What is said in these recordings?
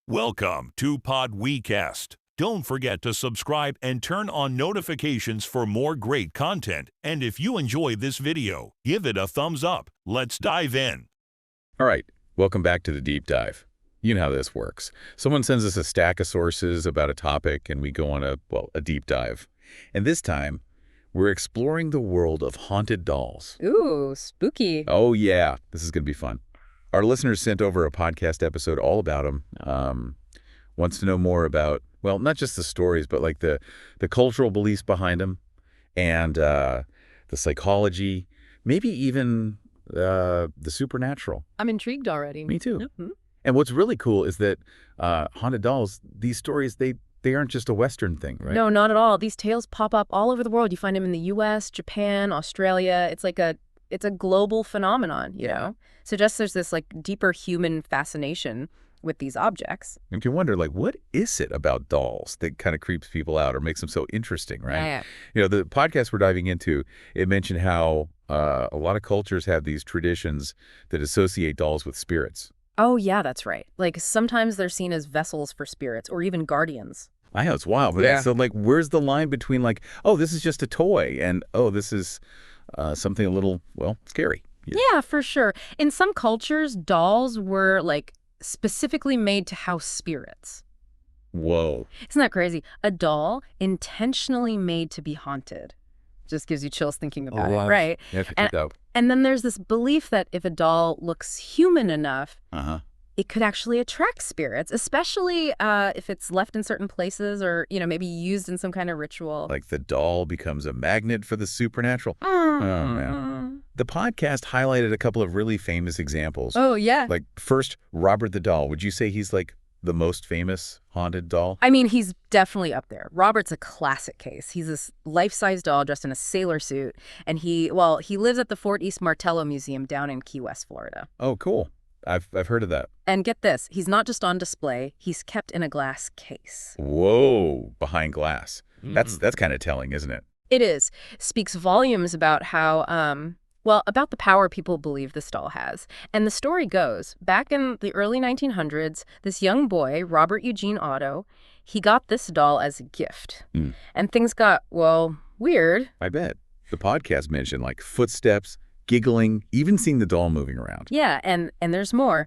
Welcome to PodWeCast. Don't forget to subscribe and turn on notifications for more great content. And if you enjoy this video, give it a thumbs up. Let's dive in. All right, welcome back to the deep dive. You know how this works. Someone sends us a stack of sources about a topic and we go on a deep dive. And this time, we're exploring the world of haunted dolls. Ooh, spooky. Oh yeah, this is going to be fun. Our listeners sent over a podcast episode all about them. Wants to know more about, well, not just the stories, but like the cultural beliefs behind them and the psychology, maybe even the supernatural. I'm intrigued already. Me too. Mm-hmm. And what's really cool is that haunted dolls, these stories, they aren't just a Western thing, right? No, not at all. These tales pop up all over the world. You find them in the U.S., Japan, Australia. It's a global phenomenon, you know? Suggests there's this like deeper human fascination with these objects. And you wonder, like, what is it about dolls that kind of creeps people out or makes them so interesting, right? Yeah. You know, the podcast we're diving into, it mentioned how a lot of cultures have these traditions that associate dolls with spirits. Oh, yeah, that's right. Like, sometimes they're seen as vessels for spirits or even guardians. I know, it's wild. But so, like, where's the line between, like, oh, this is just a toy and, oh, this is something a little, well, scary? Yeah, for sure. In some cultures, dolls were, like, specifically made to house spirits. Whoa. Isn't that crazy? A doll intentionally made to be haunted. Just gives you chills thinking about it, right? Yeah, and then there's this belief that if a doll looks human enough, it could actually attract spirits, especially if it's left in certain places or, you know, maybe used in some kind of ritual. Like the doll becomes a magnet for the supernatural. Oh, man. The podcast highlighted a couple of really famous examples. Oh, yeah. Like, first, Robert the Doll. Would you say he's, like, the most famous haunted doll? I mean, he's definitely up there. Robert's a classic case. He's this life-size doll dressed in a sailor suit, and he lives at the Fort East Martello Museum down in Key West, Florida. Oh, cool. I've heard of that. And get this, he's not just on display, he's kept in a glass case. Whoa, behind glass. That's kind of telling, isn't it? It is. Speaks volumes about how, about the power people believe this doll has. And the story goes, back in the early 1900s, this young boy, Robert Eugene Otto, he got this doll as a gift. And things got, weird. I bet. The podcast mentioned, like, footsteps, giggling, even seeing the doll moving around. Yeah, and there's more.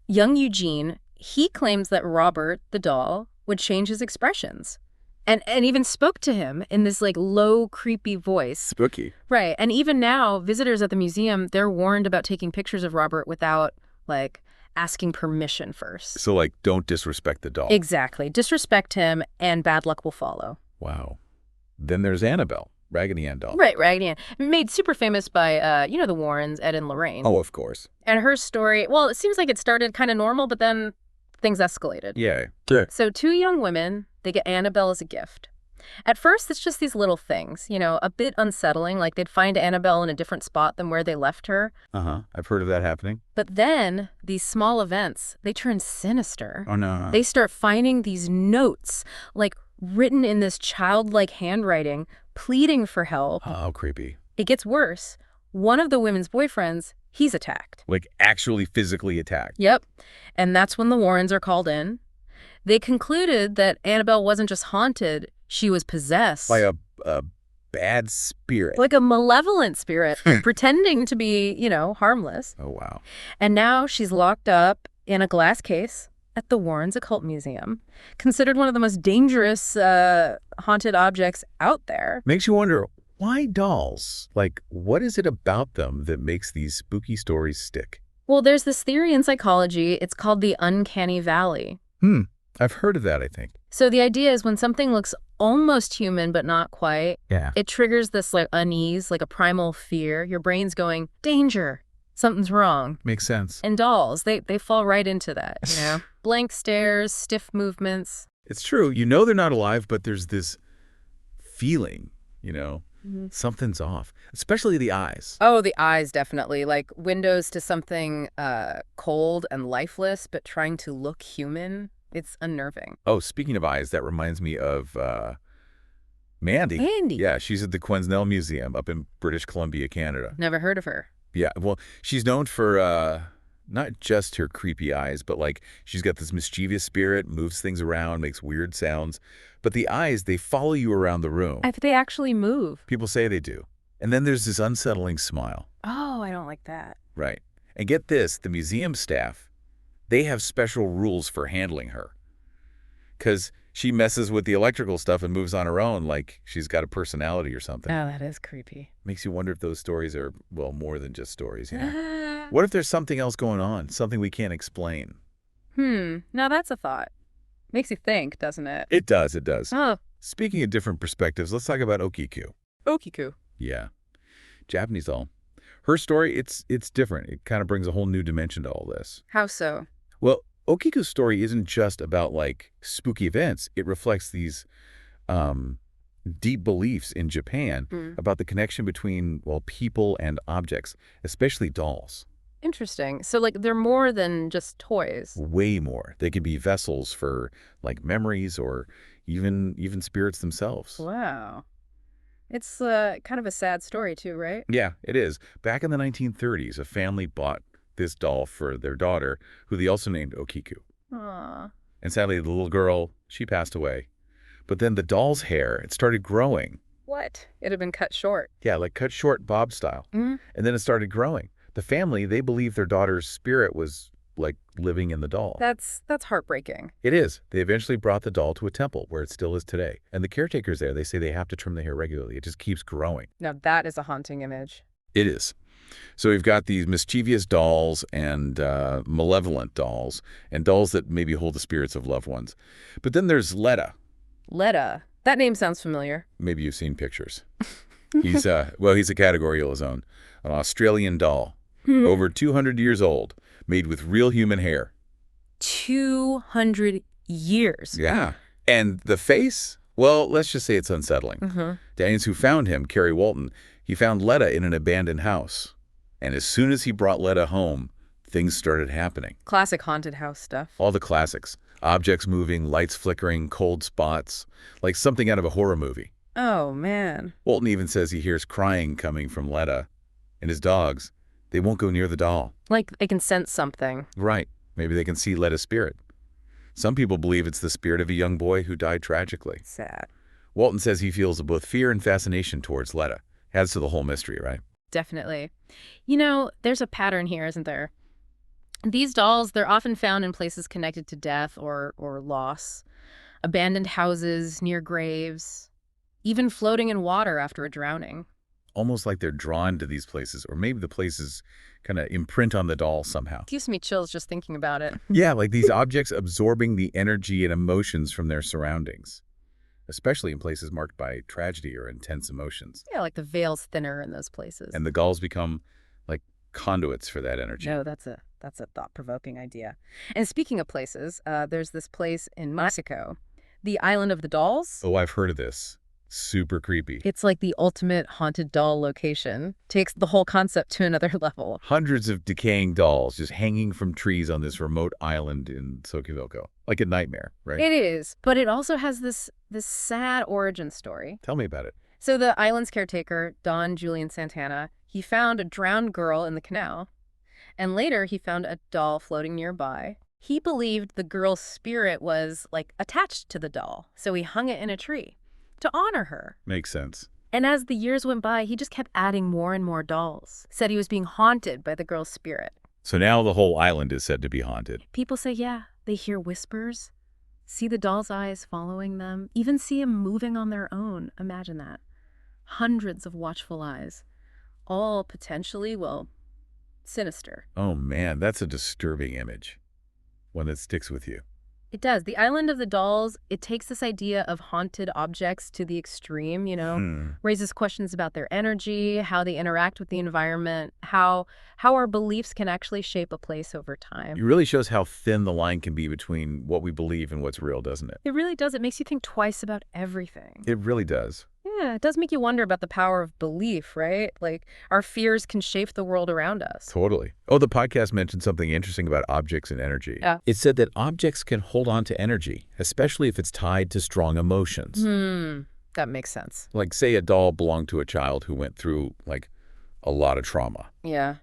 Young Eugene, he claims that Robert, the doll, would change his expressions. And even spoke to him in this, like, low, creepy voice. Spooky. Right. And even now, visitors at the museum, they're warned about taking pictures of Robert without, like, asking permission first. So, like, don't disrespect the doll. Exactly. Disrespect him, and bad luck will follow. Wow. Then there's Annabelle, Raggedy Ann doll. Right, Raggedy Ann. Made super famous by, the Warrens, Ed and Lorraine. Oh, of course. And her story, well, it seems like it started kind of normal, but then things escalated. Yeah. So two young women, they get Annabelle as a gift. At first, it's just these little things, you know, a bit unsettling, like they'd find Annabelle in a different spot than where they left her. I've heard of that happening. But then, these small events, they turn sinister. Oh, no. They start finding these notes, like written in this childlike handwriting, pleading for help. Oh, creepy. It gets worse. One of the women's boyfriends, he's attacked. Like, actually physically attacked. Yep. And that's when the Warrens are called in. They concluded that Annabelle wasn't just haunted, she was possessed. By a bad spirit. Like a malevolent spirit, pretending to be, harmless. Oh, wow. And now she's locked up in a glass case at the Warrens Occult Museum, considered one of the most dangerous haunted objects out there. Makes you wonder, why dolls? Like, what is it about them that makes these spooky stories stick? Well, there's this theory in psychology. It's called the uncanny valley. I've heard of that, I think. So the idea is when something looks almost human but not quite, it triggers this like unease, like a primal fear. Your brain's going, danger, something's wrong. Makes sense. And dolls, they fall right into that, you know? Blank stares, stiff movements. It's true. You know they're not alive, but there's this feeling, something's off, especially the eyes. Oh, the eyes, definitely. Like windows to something cold and lifeless, but trying to look human. It's unnerving. Oh, speaking of eyes, that reminds me of Mandy. Mandy? Yeah, she's at the Quesnel Museum up in British Columbia, Canada. Never heard of her. Yeah, well, she's known for Not just her creepy eyes, but like she's got this mischievous spirit, moves things around, makes weird sounds. But the eyes, they follow you around the room. If they actually move. People say they do. And then there's this unsettling smile. Oh, I don't like that. Right. And get this, the museum staff, they have special rules for handling her. Because she messes with the electrical stuff and moves on her own like she's got a personality or something. Oh, that is creepy. Makes you wonder if those stories are, well, more than just stories, you know? What if there's something else going on, something we can't explain? Now that's a thought. Makes you think, doesn't it? It does, it does. Oh. Speaking of different perspectives, let's talk about Okiku. Okiku. Yeah. Japanese doll. Her story, it's different. It kind of brings a whole new dimension to all this. How so? Well, Okiku's story isn't just about, like, spooky events. It reflects these deep beliefs in Japan about the connection between, well, people and objects, especially dolls. Interesting. So, like, they're more than just toys. Way more. They can be vessels for, like, memories or even spirits themselves. Wow. It's kind of a sad story, too, right? Yeah, it is. Back in the 1930s, a family bought this doll for their daughter, who they also named Okiku. Aww. And sadly, the little girl, she passed away. But then the doll's hair, it started growing. What? It had been cut short. Yeah, like cut short bob style. And then it started growing. The family, they believed their daughter's spirit was, like, living in the doll. That's heartbreaking. It is. They eventually brought the doll to a temple where it still is today. And the caretakers there, they say they have to trim the hair regularly. It just keeps growing. Now that is a haunting image. It is. So we've got these mischievous dolls and malevolent dolls and dolls that maybe hold the spirits of loved ones. But then there's Letta. Letta. That name sounds familiar. Maybe you've seen pictures. He's he's a category of his own. An Australian doll, over 200 years old, made with real human hair. 200 years. Yeah. And the face? Well, let's just say it's unsettling. Daniels, who found him, Kerry Walton, he found Letta in an abandoned house. And as soon as he brought Letta home, things started happening. Classic haunted house stuff. All the classics. Objects moving, lights flickering, cold spots, like something out of a horror movie. Oh, man. Walton even says he hears crying coming from Letta. And his dogs, they won't go near the doll. Like they can sense something. Right. Maybe they can see Letta's spirit. Some people believe it's the spirit of a young boy who died tragically. Sad. Walton says he feels both fear and fascination towards Letta. Adds to the whole mystery, right? Definitely. You know, there's a pattern here, isn't there? These dolls, they're often found in places connected to death or loss. Abandoned houses, near graves, even floating in water after a drowning. Almost like they're drawn to these places, or maybe the places kind of imprint on the doll somehow. Gives me chills just thinking about it. Yeah, like these objects absorbing the energy and emotions from their surroundings, especially in places marked by tragedy or intense emotions. Yeah, like the veil's thinner in those places. And the dolls become like conduits for that energy. No, that's a thought-provoking idea. And speaking of places, there's this place in Mexico, the Island of the Dolls. Oh, I've heard of this. Super creepy. It's like the ultimate haunted doll location. Takes the whole concept to another level. Hundreds of decaying dolls just hanging from trees on this remote island in Xochimilco. Like a nightmare, right? It is, but it also has this sad origin story. Tell me about it. So the island's caretaker, Don Julian Santana, he found a drowned girl in the canal. And later he found a doll floating nearby. He believed the girl's spirit was, like, attached to the doll. So he hung it in a tree to honor her. Makes sense. And as the years went by, he just kept adding more and more dolls. Said he was being haunted by the girl's spirit. So now the whole island is said to be haunted. People say, yeah, they hear whispers, see the doll's eyes following them, even see him moving on their own. Imagine that. Hundreds of watchful eyes, all potentially, well, sinister. Oh man, that's a disturbing image. One that sticks with you. It does. The Island of the Dolls, it takes this idea of haunted objects to the extreme, you know, raises questions about their energy, how they interact with the environment, how our beliefs can actually shape a place over time. It really shows how thin the line can be between what we believe and what's real, doesn't it? It really does. It makes you think twice about everything. It really does. Yeah, it does make you wonder about the power of belief, right? Like, our fears can shape the world around us. Totally. Oh, the podcast mentioned something interesting about objects and energy. Yeah. It said that objects can hold on to energy, especially if it's tied to strong emotions. That makes sense. Like, say a doll belonged to a child who went through, like, a lot of trauma. Yeah.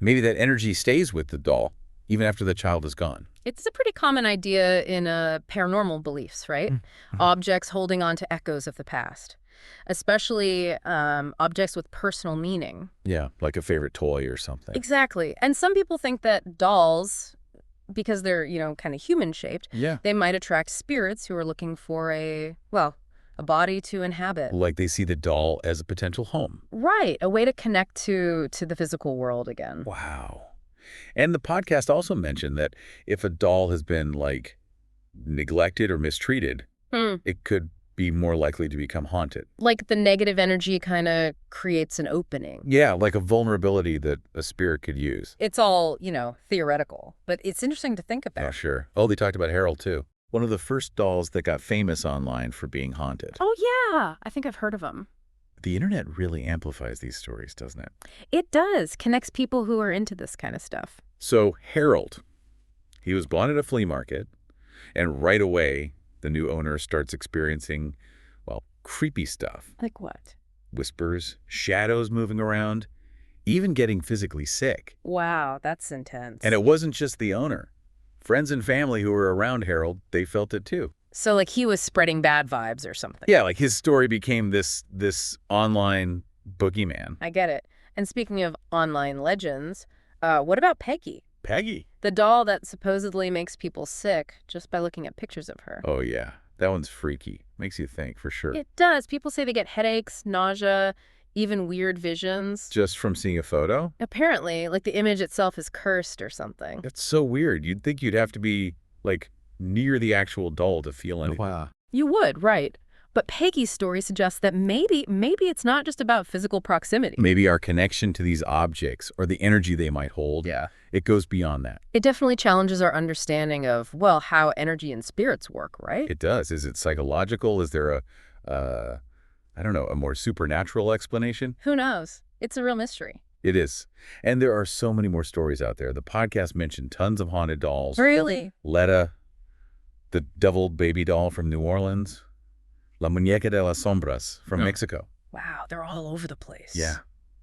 Maybe that energy stays with the doll, even after the child is gone. It's a pretty common idea in paranormal beliefs, right? Objects holding on to echoes of the past, especially objects with personal meaning. Yeah, like a favorite toy or something. Exactly. And some people think that dolls, because they're, kind of human-shaped, Yeah. they might attract spirits who are looking for a body to inhabit. Like they see the doll as a potential home. Right, a way to connect to the physical world again. Wow. And the podcast also mentioned that if a doll has been, like, neglected or mistreated, it could be more likely to become haunted. Like the negative energy kind of creates an opening. Yeah, like a vulnerability that a spirit could use. It's all, theoretical, but it's interesting to think about. Oh, sure. Oh, they talked about Harold, too. One of the first dolls that got famous online for being haunted. Oh, yeah. I think I've heard of them. The internet really amplifies these stories, doesn't it? It does. Connects people who are into this kind of stuff. So, Harold, he was bought at a flea market, and right away, the new owner starts experiencing, creepy stuff. Like what? Whispers, shadows moving around, even getting physically sick. Wow, that's intense. And it wasn't just the owner. Friends and family who were around Harold, they felt it too. So like he was spreading bad vibes or something. Yeah, like his story became this online boogeyman. I get it. And speaking of online legends, what about Peggy? Peggy? The doll that supposedly makes people sick just by looking at pictures of her. Oh, yeah. That one's freaky. Makes you think, for sure. It does. People say they get headaches, nausea, even weird visions. Just from seeing a photo? Apparently, like the image itself is cursed or something. That's so weird. You'd think you'd have to be, like, near the actual doll to feel anything. Wow. You would, right. But Peggy's story suggests that maybe it's not just about physical proximity. Maybe our connection to these objects or the energy they might hold, it goes beyond that. It definitely challenges our understanding of, how energy and spirits work, right? It does. Is it psychological? Is there a more supernatural explanation? Who knows? It's a real mystery. It is. And there are so many more stories out there. The podcast mentioned tons of haunted dolls. Really? Letta, the devil baby doll from New Orleans. La Muñeca de las Sombras from Mexico. Wow, they're all over the place. Yeah.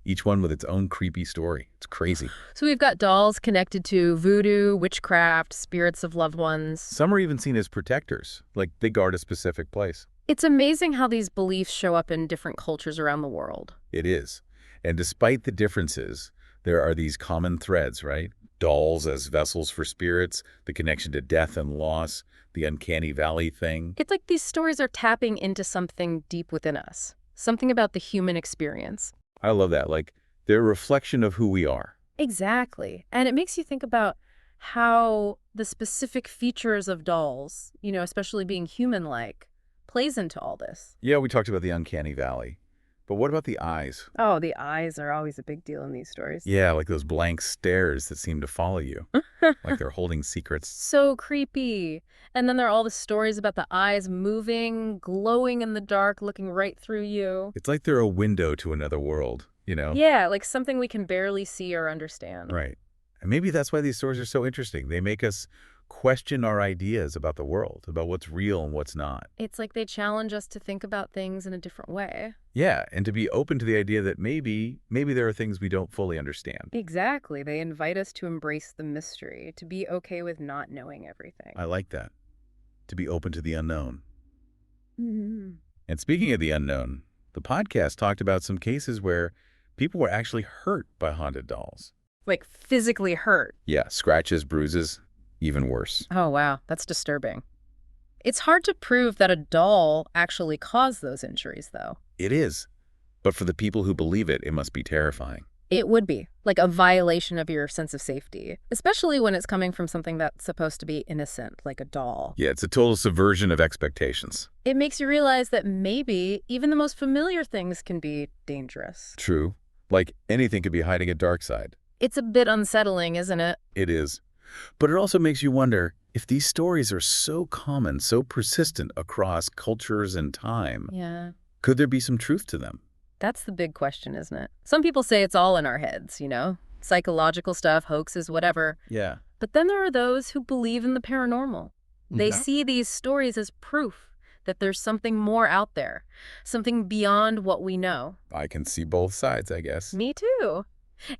Each one with its own creepy story. It's crazy. So we've got dolls connected to voodoo, witchcraft, spirits of loved ones. Some are even seen as protectors, like they guard a specific place. It's amazing how these beliefs show up in different cultures around the world. It is. And despite the differences, there are these common threads, right? Dolls as vessels for spirits, the connection to death and loss, the uncanny valley thing. It's like these stories are tapping into something deep within us, something about the human experience. I love that. Like, they're a reflection of who we are. Exactly. And it makes you think about how the specific features of dolls, especially being human-like, plays into all this. Yeah, we talked about the uncanny valley. But what about the eyes? Oh, the eyes are always a big deal in these stories. Yeah, like those blank stares that seem to follow you. Like they're holding secrets. So creepy. And then there are all the stories about the eyes moving, glowing in the dark, looking right through you. It's like they're a window to another world, Yeah, like something we can barely see or understand. Right. And maybe that's why these stories are so interesting. They make us question our ideas about the world, about what's real and what's not. It's like they challenge us to think about things in a different way. Yeah, and to be open to the idea that maybe there are things we don't fully understand. Exactly. They invite us to embrace the mystery, to be okay with not knowing everything. I like that. To be open to the unknown. Mm-hmm. And speaking of the unknown, the podcast talked about some cases where people were actually hurt by haunted dolls. Like physically hurt. Yeah, scratches, bruises, even worse. Oh, wow. That's disturbing. It's hard to prove that a doll actually caused those injuries, though. It is. But for the people who believe it, it must be terrifying. It would be, like a violation of your sense of safety, especially when it's coming from something that's supposed to be innocent, like a doll. Yeah, it's a total subversion of expectations. It makes you realize that maybe even the most familiar things can be dangerous. True. Like anything could be hiding a dark side. It's a bit unsettling, isn't it? It is. But it also makes you wonder, if these stories are so common, so persistent across cultures and time, could there be some truth to them? That's the big question, isn't it? Some people say it's all in our heads, psychological stuff, hoaxes, whatever. Yeah. But then there are those who believe in the paranormal. They see these stories as proof that there's something more out there, something beyond what we know. I can see both sides, I guess. Me too.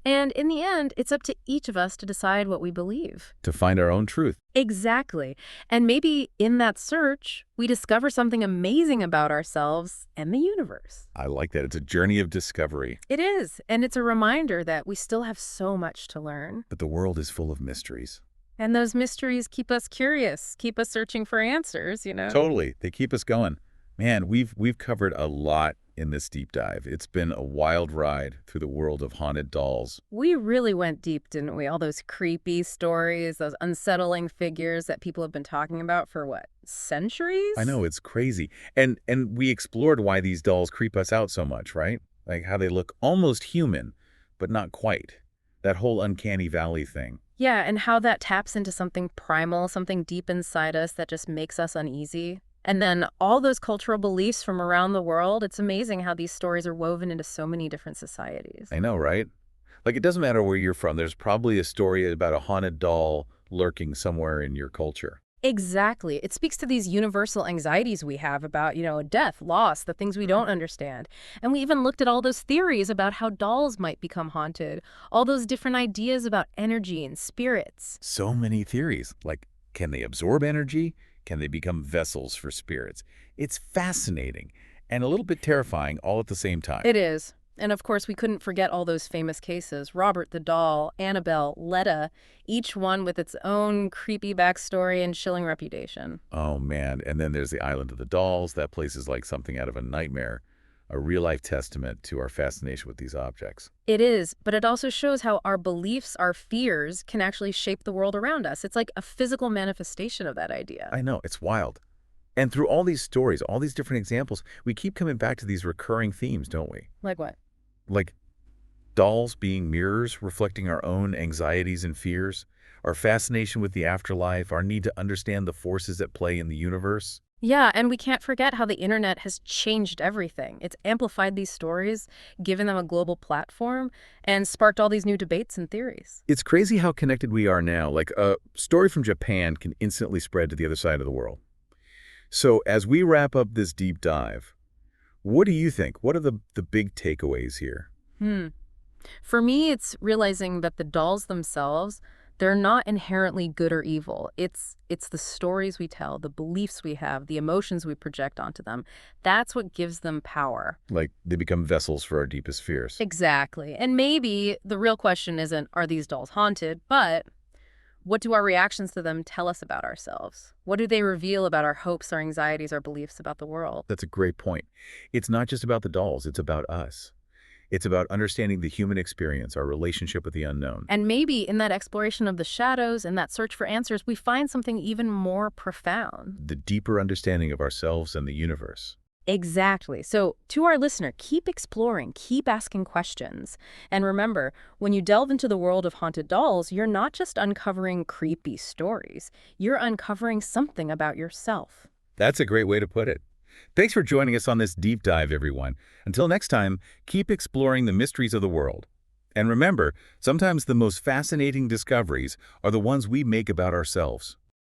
And in the end, it's up to each of us to decide what we believe. To find our own truth. Exactly. And maybe in that search, we discover something amazing about ourselves and the universe. I like that. It's a journey of discovery. It is. And it's a reminder that we still have so much to learn. But the world is full of mysteries. And those mysteries keep us curious, keep us searching for answers, Totally. They keep us going. Man, we've covered a lot in this deep dive. It's been a wild ride through the world of haunted dolls. We really went deep, didn't we? All those creepy stories, those unsettling figures that people have been talking about for, what, centuries? I know, it's crazy. And we explored why these dolls creep us out so much, right? Like how they look almost human, but not quite. That whole uncanny valley thing. Yeah, and how that taps into something primal, something deep inside us that just makes us uneasy. And then all those cultural beliefs from around the world, it's amazing how these stories are woven into so many different societies. I know, right? Like, it doesn't matter where you're from. There's probably a story about a haunted doll lurking somewhere in your culture. Exactly. It speaks to these universal anxieties we have about, death, loss, the things we don't understand. And we even looked at all those theories about how dolls might become haunted, all those different ideas about energy and spirits. So many theories. Like, can they absorb energy? Can they become vessels for spirits? It's fascinating and a little bit terrifying all at the same time. It is. And of course, we couldn't forget all those famous cases. Robert the doll, Annabelle, Letta, each one with its own creepy backstory and chilling reputation. Oh, man. And then there's the Island of the Dolls. That place is like something out of a nightmare, a real-life testament to our fascination with these objects. It is, but it also shows how our beliefs, our fears, can actually shape the world around us. It's like a physical manifestation of that idea. I know. It's wild. And through all these stories, all these different examples, we keep coming back to these recurring themes, don't we? Like what? Like dolls being mirrors reflecting our own anxieties and fears, our fascination with the afterlife, our need to understand the forces at play in the universe. Yeah, and we can't forget how the internet has changed everything. It's amplified these stories, given them a global platform, and sparked all these new debates and theories. It's crazy how connected we are now. Like a story from Japan can instantly spread to the other side of the world. So as we wrap up this deep dive, what do you think? What are the big takeaways here? For me, it's realizing that the dolls themselves, they're not inherently good or evil. It's the stories we tell, the beliefs we have, the emotions we project onto them. That's what gives them power. Like they become vessels for our deepest fears. Exactly. And maybe the real question isn't, are these dolls haunted? But what do our reactions to them tell us about ourselves? What do they reveal about our hopes, our anxieties, our beliefs about the world? That's a great point. It's not just about the dolls, it's about us. It's about understanding the human experience, our relationship with the unknown. And maybe in that exploration of the shadows and that search for answers, we find something even more profound. The deeper understanding of ourselves and the universe. Exactly. So to our listener, keep exploring, keep asking questions. And remember, when you delve into the world of haunted dolls, you're not just uncovering creepy stories. You're uncovering something about yourself. That's a great way to put it. Thanks for joining us on this deep dive, everyone. Until next time, keep exploring the mysteries of the world. And remember, sometimes the most fascinating discoveries are the ones we make about ourselves.